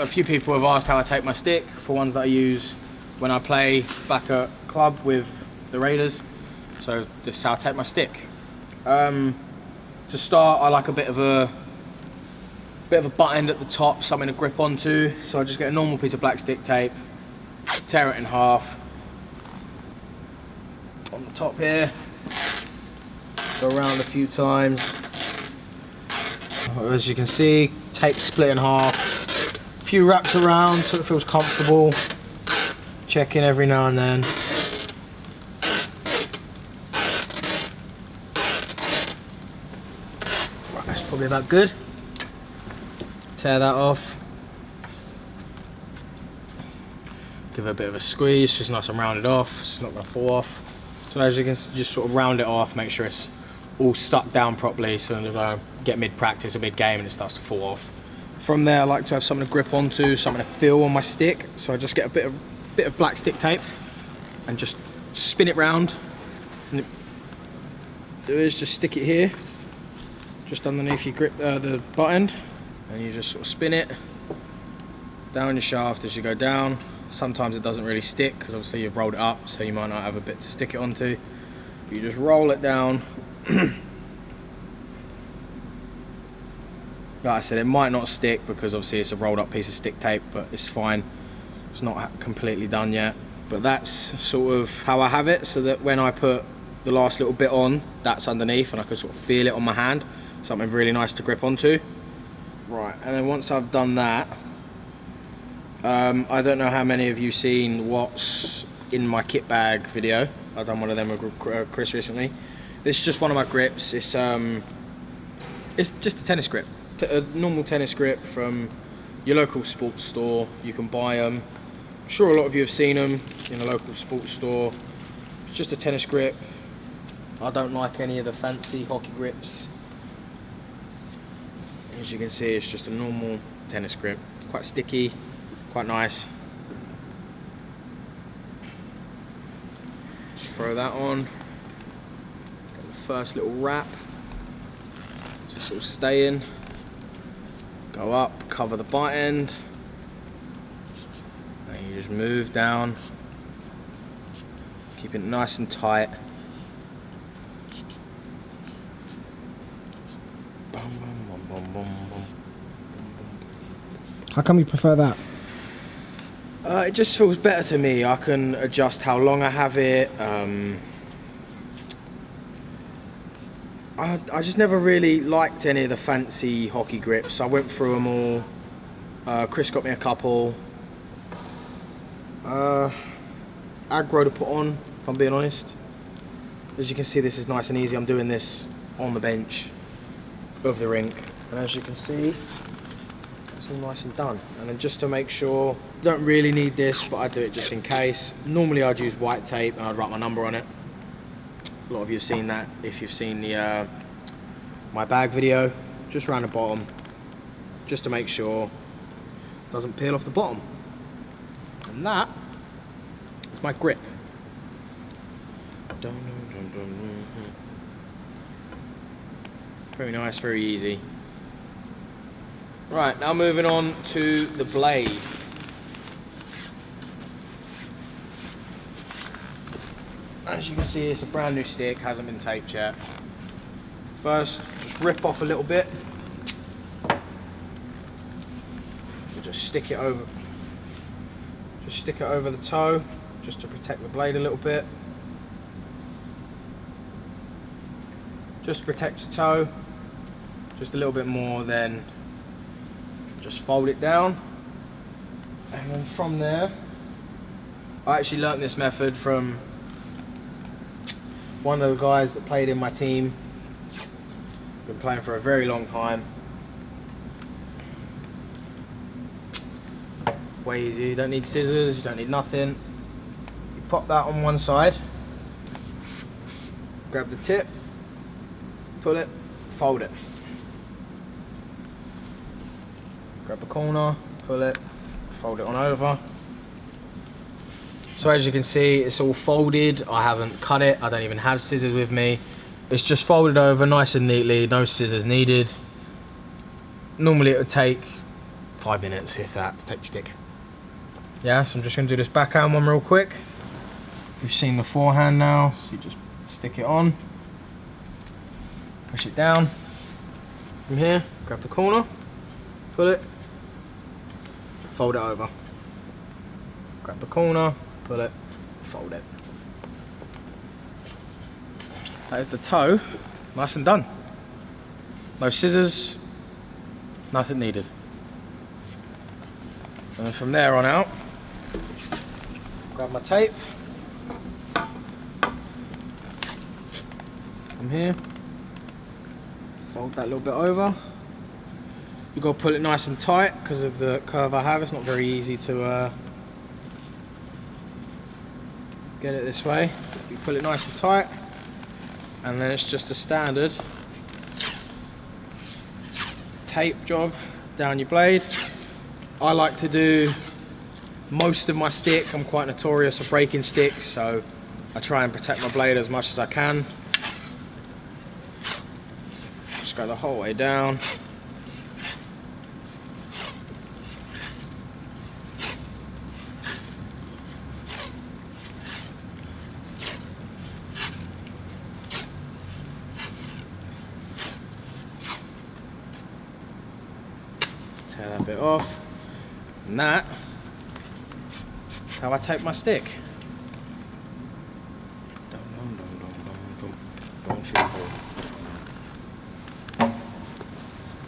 a few people have asked how I tape my stick for ones that I use when I play back at club with the Raiders. So this is how I tape my stick. To start, I like a bit of a butt end at the top, something to grip onto. So I just get a normal piece of black stick tape, tear it in half on the top here, go around a few times. As you can see, tape split in half, a few wraps around so it feels comfortable, check in every now and then. Right, that's probably about good. Tear that off, give it a bit of a squeeze so it's nice and rounded off, so it's not going to fall off. So as you can just sort of round it off, make sure it's all stuck down properly so that I get mid-practice or mid-game and it starts to fall off. From there I like to have something to grip onto, something to feel on my stick, so I just get a bit of black stick tape and just spin it round. And do is just stick it here, just underneath your grip, the butt end, and you just sort of spin it down your shaft as you go down. Sometimes it doesn't really stick because obviously you've rolled it up, so you might not have a bit to stick it onto. You just roll it down. Like I said, it might not stick because obviously it's a rolled up piece of stick tape, but it's fine. It's not completely done yet. But that's sort of how I have it, so that when I put the last little bit on, that's underneath and I can sort of feel it on my hand. Something really nice to grip onto. Right, and then once I've done that, I don't know how many of you seen what's in my kit bag video. I've done one of them with Chris recently. This is just one of my grips. It's just a tennis grip, a normal tennis grip from your local sports store. You can buy them. I'm sure a lot of you have seen them in a local sports store. It's just a tennis grip. I don't like any of the fancy hockey grips. As you can see, it's just a normal tennis grip. Quite sticky, quite nice. Just throw that on. Got the first little wrap. Just sort of stay in. Go up, cover the butt end. And you just move down. Keep it nice and tight. How come you prefer that? It just feels better to me. I can adjust how long I have it. I just never really liked any of the fancy hockey grips. I went through them all. Chris got me a couple. Aggro to put on, if I'm being honest. As you can see, this is nice and easy. I'm doing this on the bench of the rink. And as you can see, it's all nice and done. And then just to make sure, you don't really need this, but I do it just in case. Normally I'd use white tape and I'd write my number on it. A lot of you have seen that if you've seen the my bag video. Just around the bottom, just to make sure it doesn't peel off the bottom. And that is my grip. Very nice, very easy. Right, now moving on to the blade. As you can see, it's a brand new stick, hasn't been taped yet. First, just rip off a little bit. And just stick it over. Just stick it over the toe, just to protect the blade a little bit. Just protect your toe. Just a little bit more, then just fold it down. And then from there, I actually learnt this method from one of the guys that played in my team. Been playing for a very long time. Way easy, you don't need scissors, you don't need nothing. You pop that on one side, grab the tip, pull it, fold it. Grab the corner, pull it, fold it on over. So as you can see, it's all folded. I haven't cut it, I don't even have scissors with me. It's just folded over nice and neatly, no scissors needed. Normally it would take 5 minutes, if that, to take your stick. Yeah, so I'm just going to do this backhand one real quick. You've seen the forehand now, so you just stick it on, push it down from here, grab the corner, pull it, fold it over. Grab the corner, pull it, fold it. That is the toe, nice and done. No scissors, nothing needed. And then from there on out, grab my tape. From here, fold that little bit over. You've got to pull it nice and tight because of the curve I have. It's not very easy to get it this way. You pull it nice and tight, and then it's just a standard tape job down your blade. I like to do most of my stick. I'm quite notorious for breaking sticks, so I try and protect my blade as much as I can. Just go the whole way down. Tear that bit off. And that is how I tape my stick. Don't shoot.